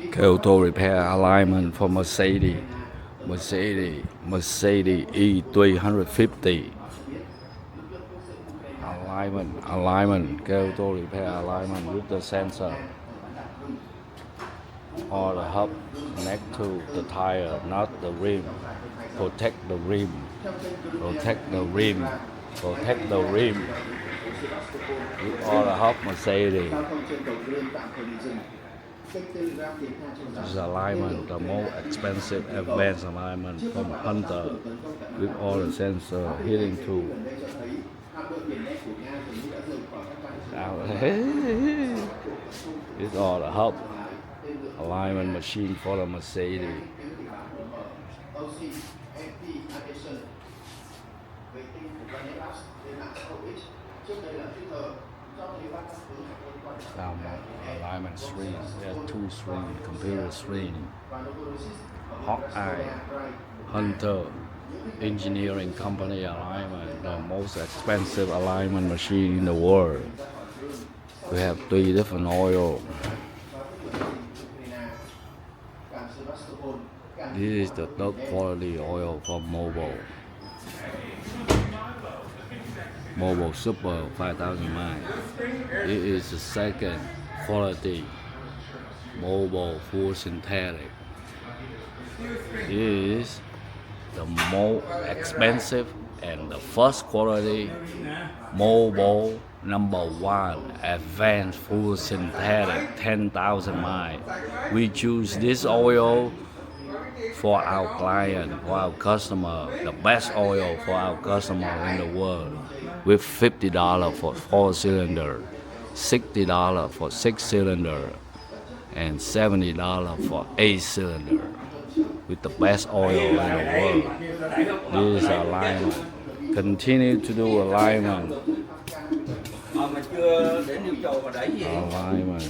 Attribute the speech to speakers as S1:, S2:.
S1: Auto repair alignment for Mercedes E350. Alignment, auto repair alignment with the sensor or the hub connect to the tire, not the rim. Protect the rim. Protect the rim. Protect the rim. With all the hub Mercedes. This alignment, the most expensive advanced alignment from Hunter with all the sensor hitting to it's all the hub alignment machine for the Mercedes. Alignment screen, there are two screens, computer screen. Hawkeye, Hunter, engineering company alignment, the most expensive alignment machine in the world. We have 3 different oil. This is the third quality oil from Mobil. Mobil Super 5,000 miles. This is the second quality Mobil full synthetic. This is the most expensive and the first quality Mobil #1 advanced full synthetic 10,000 miles. We choose this oil for our client, for our customer, the best oil for our customer in the world, with $50 for 4-cylinder, $60 for 6-cylinder, and $70 for 8-cylinder, with the best oil in the world. This is alignment. Continue to do alignment. Alignment.